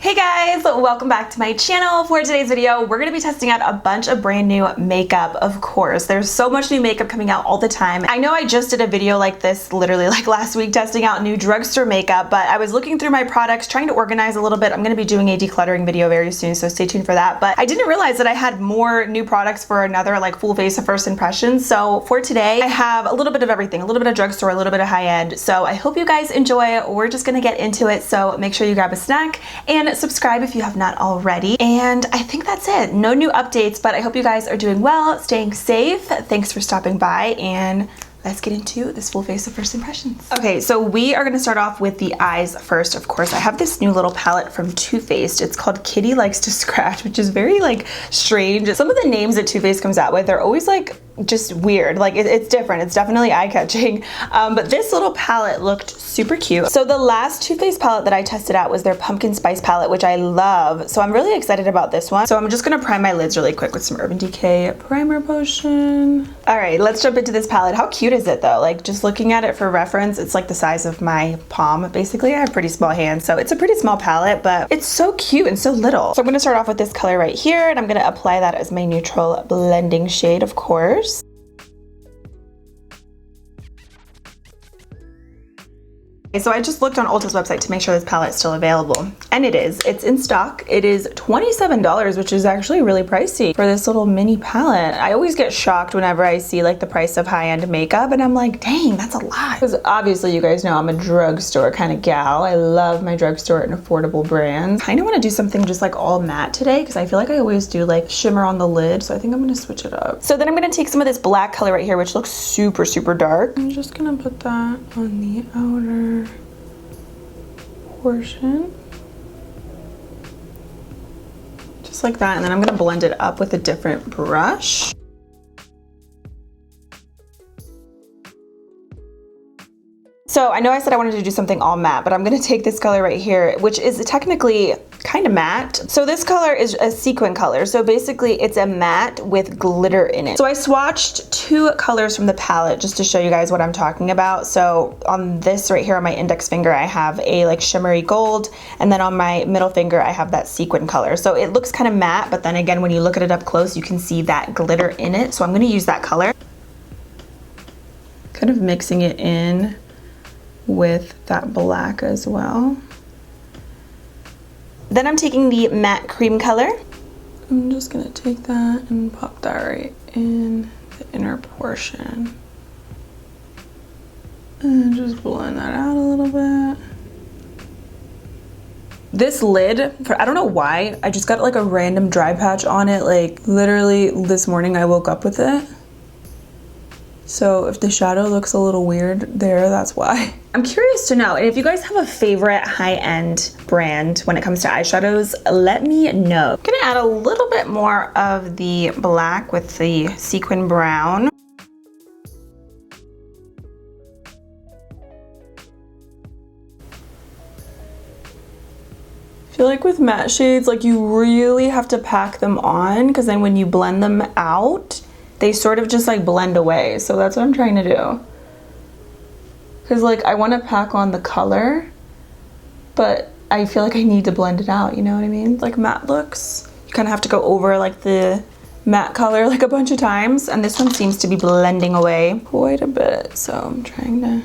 Hey guys, welcome back to my channel. For today's video, we're going to be testing out a bunch of brand new makeup. Of course, there's so much new makeup coming out all the time. I know I just did a video like this literally like last week testing out new drugstore makeup, but I was looking through my products, trying to organize a little bit. I'm going to be doing a decluttering video very soon, so stay tuned for that. But I didn't realize that I had more new products for another like full face of first impressions. So for today, I have a little bit of everything, a little bit of drugstore, a little bit of high end. So I hope you guys enjoy. We're just going to get into it. So make sure you grab a snack and subscribe if you have not already. And I think that's it. No new updates, but I hope you guys are doing well, staying safe. Thanks for stopping by, and let's get into this full face of first impressions. Okay, so we are gonna start off with the eyes first. Of course, I have this new little palette from Too Faced. It's called Kitty Likes to Scratch, which is very like strange. Some of the names that Too Faced comes out with, they're always like just weird. Like it's different. It's definitely eye-catching. But this little palette looked super cute. So the last Too Faced palette that I tested out was their Pumpkin Spice palette, which I love. So I'm really excited about this one. So I'm just gonna prime my lids really quick with some Urban Decay primer potion. All right, let's jump into this palette. How cute is it though? Like just looking at it for reference, it's like the size of my palm. Basically, I have pretty small hands, so it's a pretty small palette, but it's so cute and so little. So I'm gonna start off with this color right here, and I'm gonna apply that as my neutral blending shade, of course. So I just looked on Ulta's website to make sure this palette is still available, and it is. It's in stock. It is $27, which is actually really pricey for this little mini palette. I always get shocked whenever I see like the price of high-end makeup, and I'm like, dang, that's a lot. Because obviously you guys know I'm a drugstore kind of gal. I love my drugstore and affordable brands. I kind of want to do something just like all matte today, because I feel like I always do like shimmer on the lid, so I think I'm going to switch it up. So then I'm going to take some of this black color right here, which looks super, super dark. I'm just going to put that on the outer portion, just like that, and then I'm going to blend it up with a different brush. So I know I said I wanted to do something all matte, but I'm going to take this color right here, which is technically kind of matte. So this color is a sequin color. So basically it's a matte with glitter in it. So I swatched two colors from the palette just to show you guys what I'm talking about. So on this right here on my index finger, I have a like shimmery gold, and then on my middle finger, I have that sequin color. So it looks kind of matte, but then again, when you look at it up close, you can see that glitter in it. So I'm going to use that color. Kind of mixing it in with that black as well. Then I'm taking the matte cream color. I'm just gonna take that and pop that right in the inner portion. And just blend that out a little bit. This lid, I don't know why, I just got like a random dry patch on it. Like literally this morning I woke up with it. So if the shadow looks a little weird there, that's why. I'm curious to know, and if you guys have a favorite high-end brand when it comes to eyeshadows, let me know. I'm gonna add a little bit more of the black with the sequin brown. I feel like with matte shades, like you really have to pack them on, because then when you blend them out, they sort of just like blend away. So that's what I'm trying to do. Cause like I want to pack on the color, but I feel like I need to blend it out, you know what I mean? Like matte looks, you kind of have to go over like the matte color like a bunch of times, and this one seems to be blending away quite a bit. So I'm trying to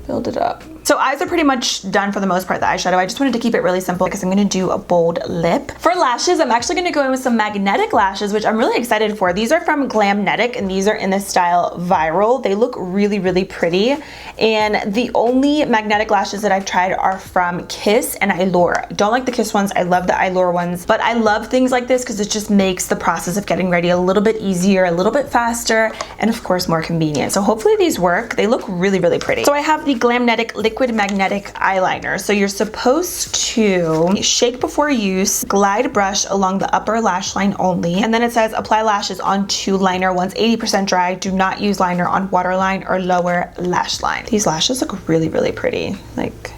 build it up. So eyes are pretty much done for the most part, the eyeshadow. I just wanted to keep it really simple because I'm gonna do a bold lip. For lashes, I'm actually gonna go in with some magnetic lashes, which I'm really excited for. These are from Glamnetic, and these are in the style Viral. They look really, really pretty. And the only magnetic lashes that I've tried are from Kiss and Thailor. Don't like the Kiss ones, I love the Thailor ones, but I love things like this because it just makes the process of getting ready a little bit easier, a little bit faster, and of course more convenient. So hopefully these work. They look really, really pretty. So I have the Glamnetic liquid magnetic eyeliner. So you're supposed to shake before use, glide brush along the upper lash line only, and then it says apply lashes onto liner once 80% dry. Do not use liner on waterline or lower lash line. These lashes look really, really pretty. Like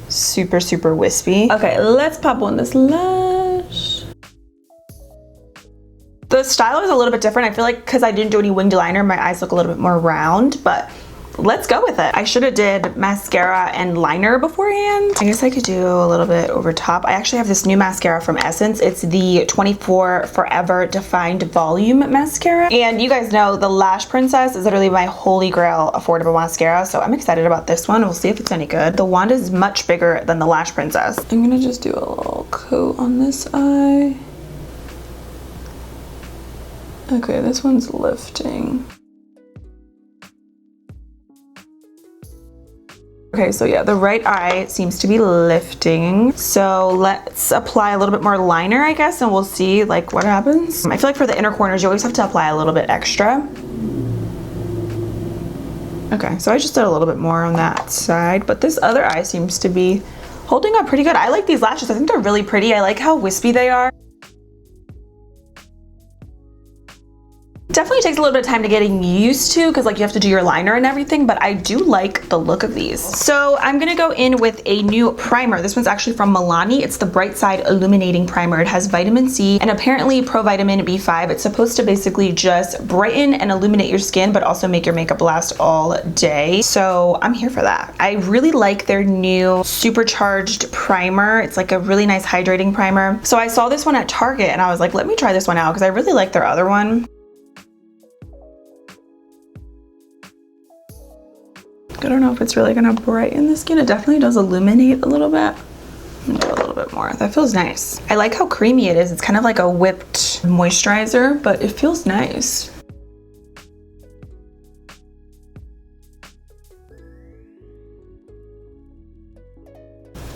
super, super wispy. Okay, let's pop on this lash. The style is a little bit different. I feel like because I didn't do any winged liner, my eyes look a little bit more round, but let's go with it. I should have did mascara and liner beforehand. I guess I could do a little bit over top. I actually have this new mascara from Essence. It's the 24 Forever Defined Volume Mascara. And you guys know the Lash Princess is literally my holy grail affordable mascara. So I'm excited about this one. We'll see if it's any good. The wand is much bigger than the Lash Princess. I'm gonna just do a little coat on this eye. Okay, this one's lifting. Okay, so yeah, the right eye seems to be lifting. So let's apply a little bit more liner, I guess, and we'll see like what happens. I feel like for the inner corners, you always have to apply a little bit extra. Okay, so I just did a little bit more on that side, but this other eye seems to be holding up pretty good. I like these lashes. I think they're really pretty. I like how wispy they are. Definitely takes a little bit of time to getting used to because like you have to do your liner and everything, but I do like the look of these. So I'm gonna go in with a new primer. This one's actually from Milani. It's the Bright Side Illuminating Primer. It has vitamin C and apparently provitamin B5. It's supposed to basically just brighten and illuminate your skin, but also make your makeup last all day. So I'm here for that. I really like their new supercharged primer. It's like a really nice hydrating primer. So I saw this one at Target and I was like, let me try this one out because I really like their other one. I don't know if it's really gonna brighten the skin. It definitely does illuminate a little bit. I'm gonna do a little bit more. That feels nice. I like how creamy it is. It's kind of like a whipped moisturizer, but it feels nice.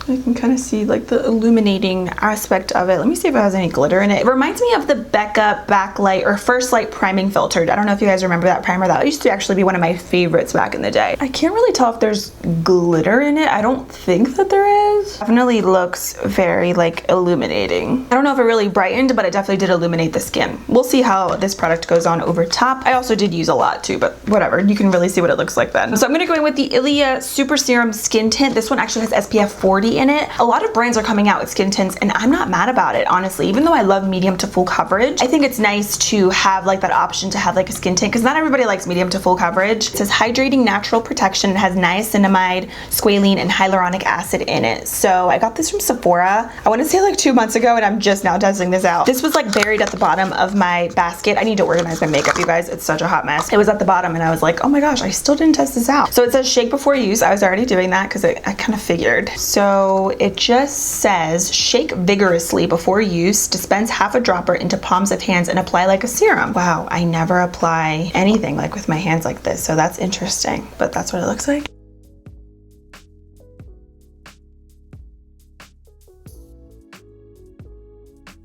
I can kind of see like the illuminating aspect of it. Let me see if it has any glitter in it. It reminds me of the Becca Backlight or First Light Priming Filter. I don't know if you guys remember that primer. That used to actually be one of my favorites back in the day. I can't really tell if there's glitter in it. I don't think that there is. Definitely looks very like illuminating. I don't know if it really brightened, but it definitely did illuminate the skin. We'll see how this product goes on over top. I also did use a lot too, but whatever. You can really see what it looks like then. So I'm gonna go in with the ILIA Super Serum Skin Tint. This one actually has SPF 40 in it. A lot of brands are coming out with skin tints and I'm not mad about it, honestly. Even though I love medium to full coverage, I think it's nice to have like that option to have like a skin tint because not everybody likes medium to full coverage. It says hydrating natural protection. It has niacinamide, squalene, and hyaluronic acid in it. So I got this from Sephora. I want to say like 2 months ago and I'm just now testing this out. This was like buried at the bottom of my basket. I need to organize my makeup, you guys. It's such a hot mess. It was at the bottom and I was like, oh my gosh, I still didn't test this out. So it says shake before use. I was already doing that because I kind of figured. So it just says shake vigorously before use, dispense half a dropper into palms of hands and apply like a serum. Wow, I never apply anything like with my hands like this, so that's interesting, but that's what it looks like.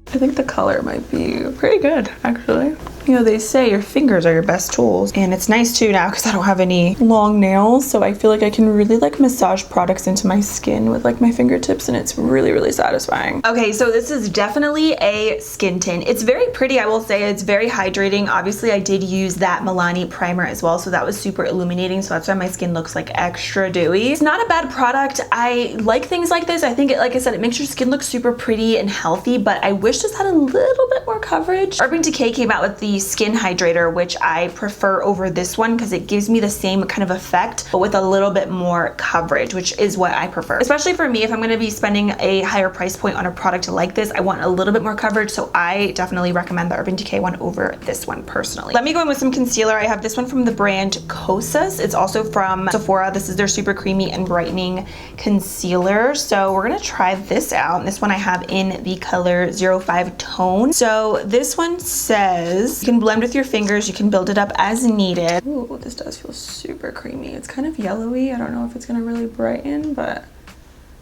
I think the color might be pretty good, actually. You know, they say your fingers are your best tools, and it's nice too now because I don't have any long nails, so I feel like I can really like massage products into my skin with like my fingertips, and it's really, really satisfying. Okay, so this is definitely a skin tint. It's very pretty, I will say. It's very hydrating. Obviously, I did use that Milani primer as well, so that was super illuminating, so that's why my skin looks like extra dewy. It's not a bad product. I like things like this. I think it, like I said, it makes your skin look super pretty and healthy, but I wish this had a little bit more coverage. Urban Decay came out with the skin hydrator, which I prefer over this one because it gives me the same kind of effect but with a little bit more coverage, which is what I prefer. Especially for me, if I'm going to be spending a higher price point on a product like this, I want a little bit more coverage, so I definitely recommend the Urban Decay one over this one personally. Let me go in with some concealer. I have this one from the brand Kosas. It's also from Sephora. This is their super creamy and brightening concealer, so we're going to try this out. This one I have in the color 05 Tone. So this one says you can blend with your fingers, you can build it up as needed. Ooh, this does feel super creamy. It's kind of yellowy. I don't know if it's gonna really brighten, but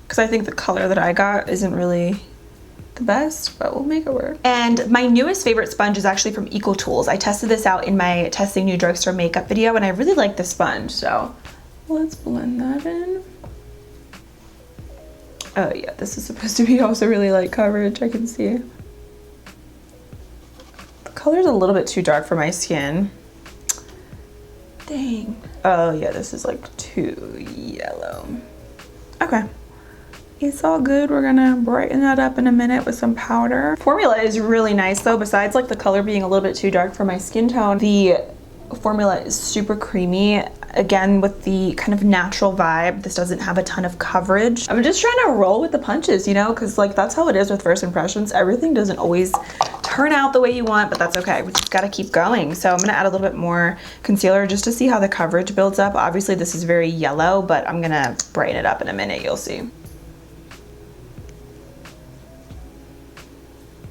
because I think the color that I got isn't really the best, but we'll make it work. And my newest favorite sponge is actually from Eco Tools. I tested this out in my testing new drugstore makeup video and I really like the sponge, so let's blend that in. Oh yeah, this is supposed to be also really light coverage, I can see. Color's a little bit too dark for my skin. Dang. Oh yeah, this is like too yellow. Okay. It's all good. We're gonna brighten that up in a minute with some powder. Formula is really nice though. Besides like the color being a little bit too dark for my skin tone, the formula is super creamy. Again, with the kind of natural vibe, this doesn't have a ton of coverage. I'm just trying to roll with the punches, you know, because like that's how it is with first impressions. Everything doesn't always turn out the way you want, but that's okay. We just gotta keep going. So I'm gonna add a little bit more concealer just to see how the coverage builds up. Obviously this is very yellow, but I'm gonna brighten it up in a minute, you'll see.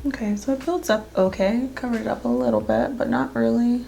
Okay, so it builds up okay. Covered it up a little bit, but not really.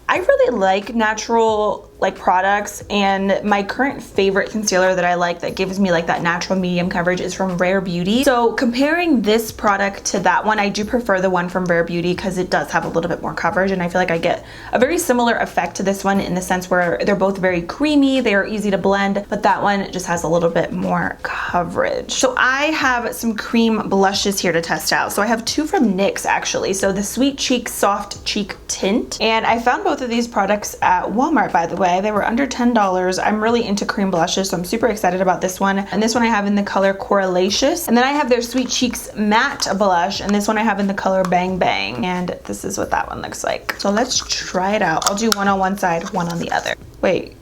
I really like natural like products, and my current favorite concealer that I like that gives me like that natural medium coverage is from Rare Beauty. So comparing this product to that one, I do prefer the one from Rare Beauty because it does have a little bit more coverage, and I feel like I get a very similar effect to this one in the sense where they're both very creamy, they are easy to blend, but that one just has a little bit more coverage. So I have some cream blushes here to test out. So I have two from NYX actually. So the Sweet Cheek Soft Cheek Tint, and I found both of these products at Walmart, by the way. They were under $10. I'm really into cream blushes, so I'm super excited about this one. And this one I have in the color Coralicious. And then I have their Sweet Cheeks Matte Blush, and this one I have in the color Bang Bang. And this is what that one looks like. So let's try it out. I'll do one on one side, one on the other. Wait.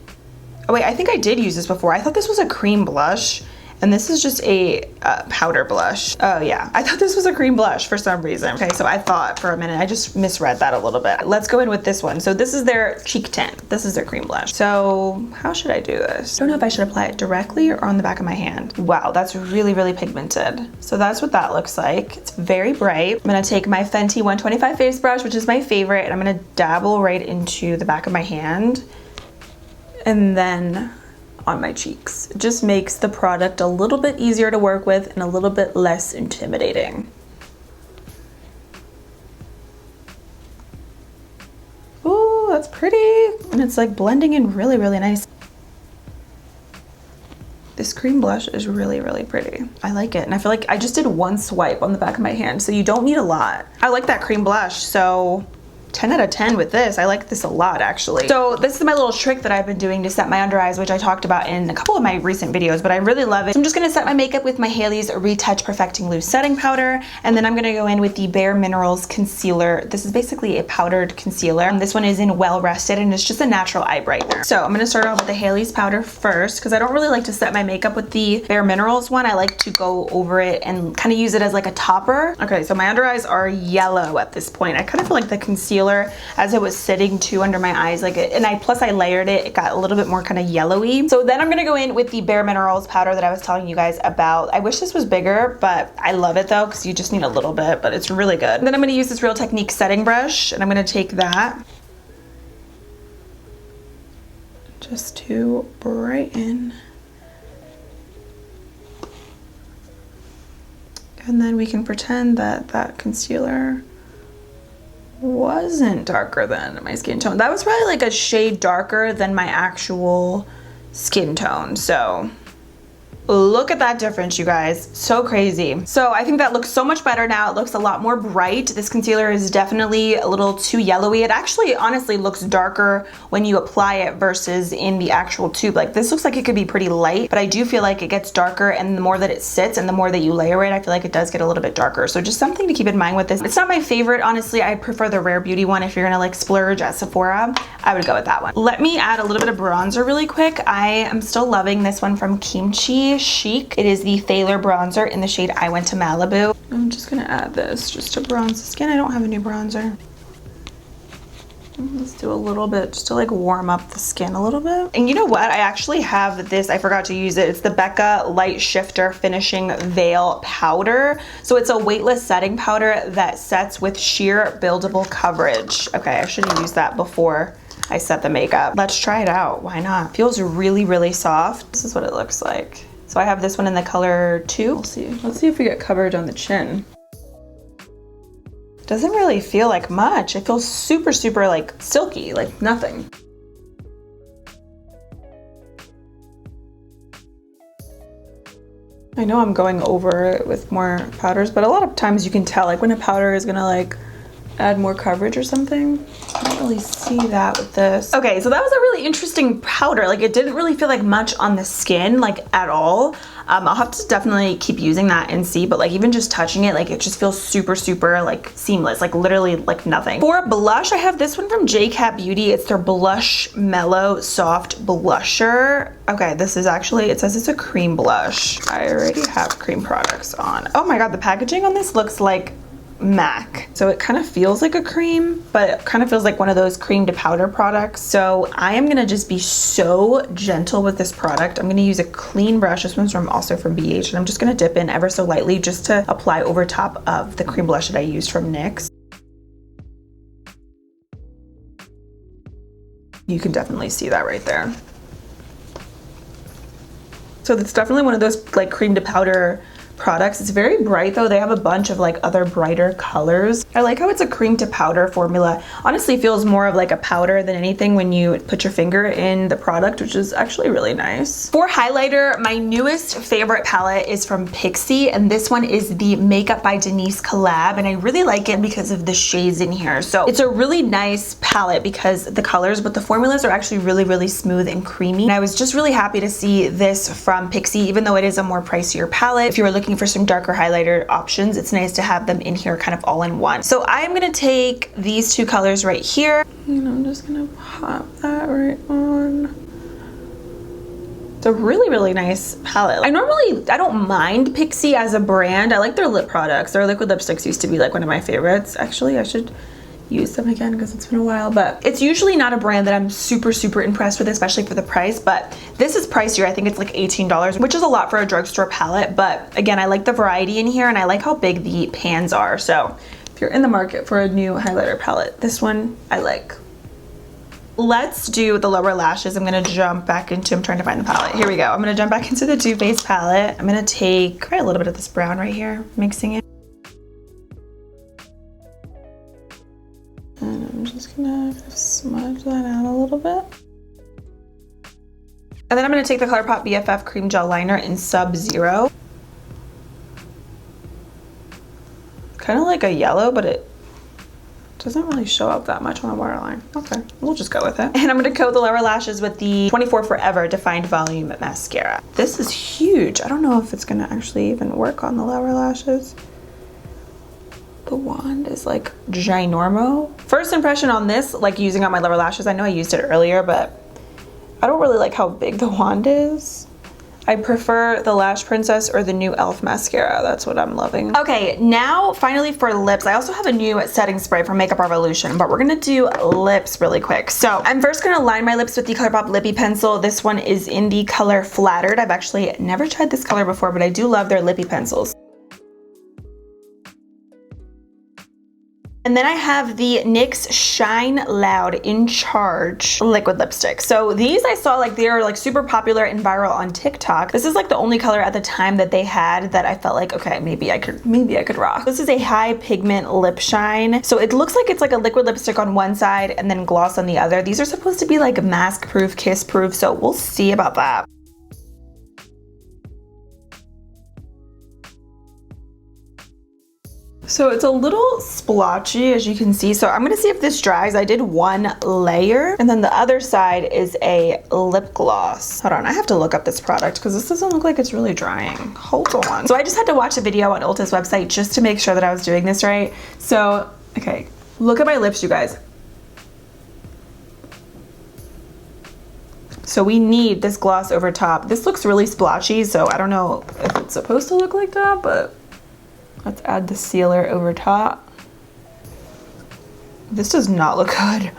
Oh wait, I think I did use this before. I thought this was a cream blush. And this is just a powder blush. Oh yeah, I thought this was a cream blush for some reason. Okay, so I thought for a minute, I just misread that a little bit. Let's go in with this one. So this is their Cheek Tint. This is their cream blush. So how should I do this? I don't know if I should apply it directly or on the back of my hand. Wow, that's really, really pigmented. So that's what that looks like. It's very bright. I'm gonna take my Fenty 125 face brush, which is my favorite, and I'm gonna dabble right into the back of my hand. And then on my cheeks. It just makes the product a little bit easier to work with and a little bit less intimidating. Ooh, that's pretty. And it's like blending in really, really nice. This cream blush is really, really pretty. I like it. And I feel like I just did one swipe on the back of my hand, so you don't need a lot. I like that cream blush, so 10 out of 10 with this. I like this a lot actually. So this is my little trick that I've been doing to set my under eyes, which I talked about in a couple of my recent videos, but I really love it. So I'm just gonna set my makeup with my Haley's Retouch Perfecting Loose Setting Powder, and then I'm gonna go in with the Bare Minerals Concealer. This is basically a powdered concealer. This one is in Well Rested, and it's just a natural eye brightener. So I'm gonna start off with the Haley's powder first, because I don't really like to set my makeup with the Bare Minerals one. I like to go over it and kind of use it as like a topper. Okay, so my under eyes are yellow at this point. I kind of feel like the concealer as it was sitting too under my eyes, like it, and plus I layered it, it got a little bit more kind of yellowy. So then I'm gonna go in with the Bare Minerals powder that I was telling you guys about. I wish this was bigger, but I love it though, because you just need a little bit, but it's really good. And then I'm gonna use this Real Technique setting brush, and I'm gonna take that just to brighten. And then we can pretend that that concealer wasn't darker than my skin tone. That was probably like a shade darker than my actual skin tone. So look at that difference, you guys. So crazy. So I think that looks so much better now. It looks a lot more bright. This concealer is definitely a little too yellowy. It actually honestly looks darker when you apply it versus in the actual tube. Like this looks like it could be pretty light, but I do feel like it gets darker, and the more that it sits and the more that you layer it, I feel like it does get a little bit darker. So just something to keep in mind with this. It's not my favorite, honestly. I prefer the Rare Beauty one. If you're gonna like splurge at Sephora, I would go with that one. Let me add a little bit of bronzer really quick. I am still loving this one from Chic. It is the Thailor bronzer in the shade I Went to Malibu. I'm just gonna add this just to bronze the skin. I don't have a new bronzer. Let's do a little bit just to like warm up the skin a little bit. And you know what? I actually have this. I forgot to use it. It's the Becca Light Shifter Finishing Veil Powder. So it's a weightless setting powder that sets with sheer buildable coverage. Okay, I should have used that before I set the makeup. Let's try it out. Why not? Feels really, really soft. This is what it looks like. So I have this one in the color 2. Let's see if we get coverage on the chin. Doesn't really feel like much. It feels super, super like silky, like nothing. I know I'm going over it with more powders, but a lot of times you can tell like when a powder is gonna like add more coverage or something. I don't really see that with this. Okay, so that was a really interesting powder. Like, it didn't really feel like much on the skin, like, at all. I'll have to definitely keep using that and see, but like even just touching it, like it just feels super, super like seamless, like literally like nothing. For blush, I have this one from JCAT Beauty. It's their Blush Mellow Soft Blusher. Okay, this is actually, it says it's a cream blush. I already have cream products on. Oh my God, the packaging on this looks like MAC. So it kind of feels like a cream, but it kind of feels like one of those cream to powder products. So I am gonna just be so gentle with this product. I'm gonna use a clean brush. This one's also from BH, and I'm just gonna dip in ever so lightly just to apply over top of the cream blush that I used from NYX. You can definitely see that right there. So it's definitely one of those like cream to powder products. It's very bright though. They have a bunch of like other brighter colors. I like how it's a cream to powder formula. Honestly, feels more of like a powder than anything when you put your finger in the product, which is actually really nice. For highlighter, my newest favorite palette is from Pixie, and this one is the Makeup by Denise collab, and I really like it because of the shades in here. So it's a really nice palette because the colors, but the formulas are actually really, really smooth and creamy. And I was just really happy to see this from Pixie, even though it is a more pricier palette. If you were looking for some darker highlighter options, it's nice to have them in here kind of all in one. So I am gonna take these two colors right here, and I'm just gonna pop that right on. It's a really, really nice palette. I don't mind Pixie as a brand. I like their lip products. Their liquid lipsticks used to be like one of my favorites. Actually, I should use them again because it's been a while, but it's usually not a brand that I'm super, super impressed with, especially for the price, but this is pricier. I think it's like $18, which is a lot for a drugstore palette, but again, I like the variety in here and I like how big the pans are. So if you're in the market for a new highlighter palette, this one I like. Let's do the lower lashes. I'm gonna jump back into, I'm trying to find the palette. Here we go. I'm gonna jump back into the Too Faced palette. I'm gonna take probably a little bit of this brown right here, mixing it. And I'm just gonna smudge that out a little bit. And then I'm gonna take the ColourPop BFF Cream Gel Liner in Sub-Zero. Kind of like a yellow, but it doesn't really show up that much on the waterline. Okay, we'll just go with it. And I'm gonna coat the lower lashes with the 24 Forever Defined Volume Mascara. This is huge. I don't know if it's gonna actually even work on the lower lashes. The wand is like ginormo. First impression on this, like using on my lower lashes, I know I used it earlier, but I don't really like how big the wand is. I prefer the Lash Princess or the new e.l.f. mascara. That's what I'm loving. Okay, now finally for lips. I also have a new setting spray from Makeup Revolution, but we're gonna do lips really quick. So I'm first gonna line my lips with the ColourPop Lippie Pencil. This one is in the color Flattered. I've actually never tried this color before, but I do love their Lippie pencils. And then I have the NYX Shine Loud In Charge liquid lipstick. So these I saw like they are like super popular and viral on TikTok. This is like the only color at the time that they had that I felt like, okay, maybe I could rock. This is a high pigment lip shine. So it looks like it's like a liquid lipstick on one side and then gloss on the other. These are supposed to be like mask proof, kiss proof, so we'll see about that. So it's a little splotchy, as you can see. So I'm gonna see if this dries. I did one layer, and then the other side is a lip gloss. Hold on, I have to look up this product because this doesn't look like it's really drying. Hold on. So I just had to watch a video on Ulta's website just to make sure that I was doing this right. So, okay, look at my lips, you guys. So we need this gloss over top. This looks really splotchy, so I don't know if it's supposed to look like that, but let's add the sealer over top. This does not look good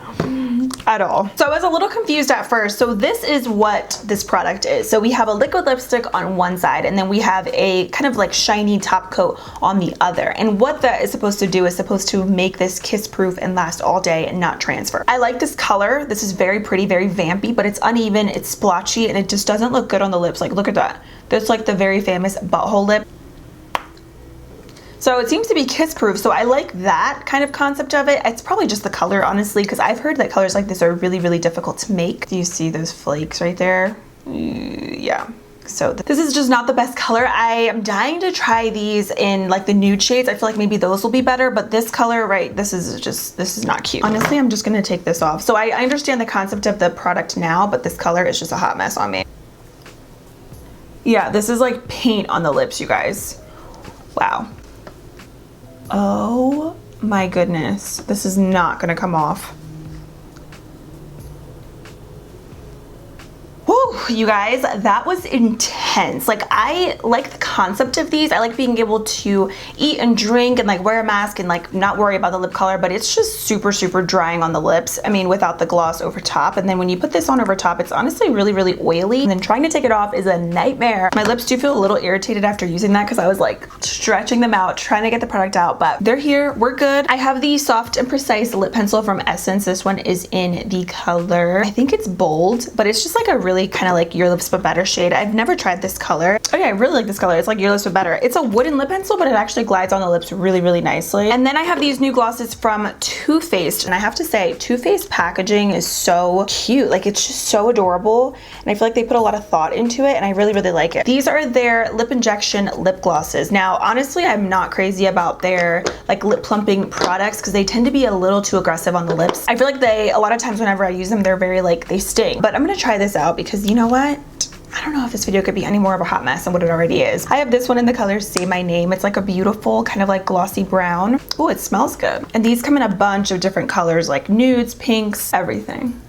at all. So I was a little confused at first. So this is what this product is. So we have a liquid lipstick on one side, and then we have a kind of like shiny top coat on the other. And what that is supposed to do is supposed to make this kiss proof and last all day and not transfer. I like this color. This is very pretty, very vampy, but it's uneven, it's splotchy, and it just doesn't look good on the lips. Like, look at that. That's like the very famous butthole lip. So it seems to be kiss proof, so I like that kind of concept of it. It's probably just the color, honestly, because I've heard that colors like this are really, really difficult to make. Do you see those flakes right there? Yeah. So this is just not the best color. I am dying to try these in like the nude shades. I feel like maybe those will be better, but this color, right, this is not cute. Honestly, I'm just gonna take this off. So I understand the concept of the product now, but this color is just a hot mess on me. Yeah, this is like paint on the lips, you guys. Wow. Oh my goodness. This is not gonna come off. Woo, you guys, that was intense. Like, I like the concept of these. I like being able to eat and drink and like wear a mask and like not worry about the lip color, but it's just super, super drying on the lips. I mean, without the gloss over top. And then when you put this on over top, it's honestly really, really oily. And then trying to take it off is a nightmare. My lips do feel a little irritated after using that because I was like stretching them out, trying to get the product out, but they're here, we're good. I have the Soft and Precise lip pencil from Essence. This one is in the color, I think it's Bold, but it's just like a really kind of like Your Lips But Better shade. I've never tried this color. Oh yeah, I really like this color. It's like Your Lips But Better. It's a wooden lip pencil, but it actually glides on the lips really, really nicely. And then I have these new glosses from Too Faced, and I have to say, Too Faced packaging is so cute. Like, it's just so adorable, and I feel like they put a lot of thought into it, and I really, really like it. These are their lip injection lip glosses. Now, honestly, I'm not crazy about their like lip plumping products because they tend to be a little too aggressive on the lips. I feel like a lot of times whenever I use them, they're very like, they sting. But I'm gonna try this out because you know what? I don't know if this video could be any more of a hot mess than what it already is. I have this one in the color Say My Name. It's like a beautiful kind of like glossy brown. Oh, it smells good. And these come in a bunch of different colors like nudes, pinks, everything.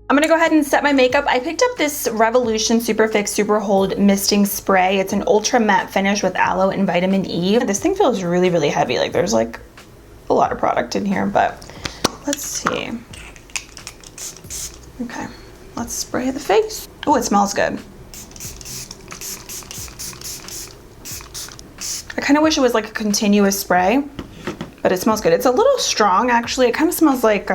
I'm gonna go ahead and set my makeup. I picked up this Revolution SUPERFIX Super Hold Misting Spray. It's an ultra matte finish with aloe and vitamin E. This thing feels really, really heavy. Like there's like a lot of product in here, but let's see. Okay, let's spray the face. Oh, it smells good. I kind of wish it was like a continuous spray, but it smells good. It's a little strong, actually. It kind of smells like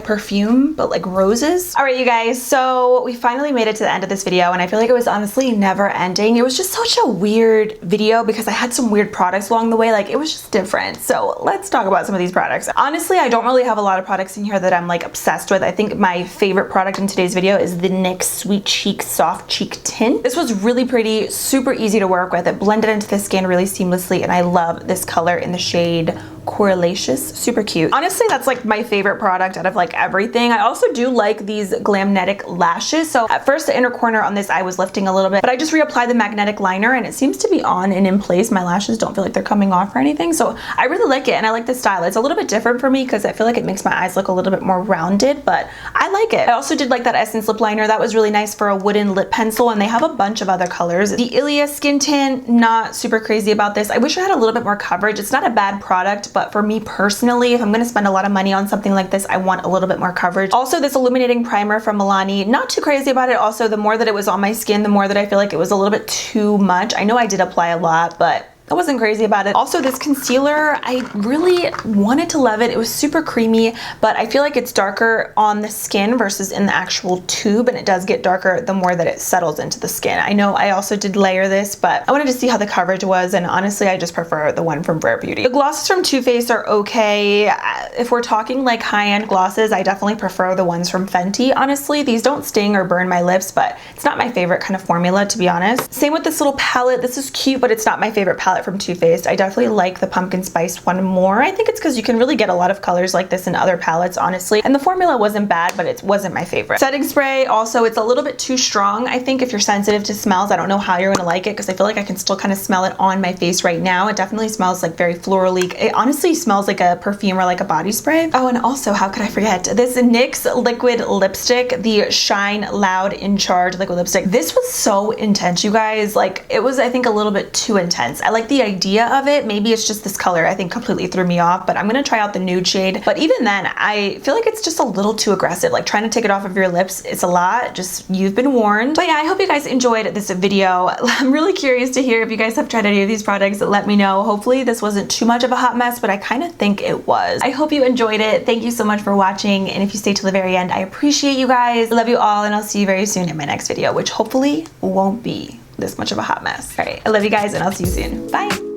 perfume, but like roses. All right, you guys, so we finally made it to the end of this video, and I feel like it was honestly never ending. It was just such a weird video because I had some weird products along the way. Like, it was just different. So let's talk about some of these products. Honestly, I don't really have a lot of products in here that I'm like obsessed with. I think my favorite product in today's video is the NYX Sweet Cheek Soft Cheek Tint. This was really pretty, super easy to work with. It blended into the skin really seamlessly, and I love this color in the shade Coralicious. Super cute. Honestly, that's like my favorite product out of like everything. I also do like these Glamnetic lashes. So at first the inner corner on this eye was lifting a little bit, but I just reapplied the magnetic liner and it seems to be on and in place. My lashes don't feel like they're coming off or anything. So I really like it, and I like the style. It's a little bit different for me because I feel like it makes my eyes look a little bit more rounded, but I like it. I also did like that Essence lip liner. That was really nice for a wooden lip pencil, and they have a bunch of other colors. The ILIA Skin Tint, not super crazy about this. I wish I had a little bit more coverage. It's not a bad product, but for me personally, if I'm gonna spend a lot of money on something like this, I want a little bit more coverage. Also, this illuminating primer from Milani, not too crazy about it. Also, the more that it was on my skin, the more that I feel like it was a little bit too much. I know I did apply a lot, but I wasn't crazy about it. Also, this concealer, I really wanted to love it. It was super creamy, but I feel like it's darker on the skin versus in the actual tube, and it does get darker the more that it settles into the skin. I know I also did layer this, but I wanted to see how the coverage was, and honestly, I just prefer the one from Rare Beauty. The glosses from Too Faced are okay. If we're talking like high-end glosses, I definitely prefer the ones from Fenty, honestly. These don't sting or burn my lips, but it's not my favorite kind of formula, to be honest. Same with this little palette. This is cute, but it's not my favorite palette from Too Faced. I definitely like the pumpkin spice one more. I think it's because you can really get a lot of colors like this in other palettes, honestly. And the formula wasn't bad, but it wasn't my favorite. Setting spray, also, it's a little bit too strong. I think if you're sensitive to smells, I don't know how you're gonna like it because I feel like I can still kind of smell it on my face right now. It definitely smells like very florally. It honestly smells like a perfume or like a body spray. Oh, and also, how could I forget? This NYX liquid lipstick, the Shine Loud In Charge liquid lipstick. This was so intense, you guys. Like, it was, I think, a little bit too intense. I like the idea of it. Maybe it's just this color, I think, completely threw me off, but I'm gonna try out the nude shade. But even then, I feel like it's just a little too aggressive. Like, trying to take it off of your lips, it's a lot. Just, you've been warned. But yeah, I hope you guys enjoyed this video. I'm really curious to hear if you guys have tried any of these products. Let me know. Hopefully this wasn't too much of a hot mess, but I kind of think it was. I hope you enjoyed it. Thank you so much for watching, and if you stay till the very end, I appreciate you guys. I love you all, and I'll see you very soon in my next video, which hopefully won't be this much of a hot mess. All right, I love you guys, and I'll see you soon. Bye.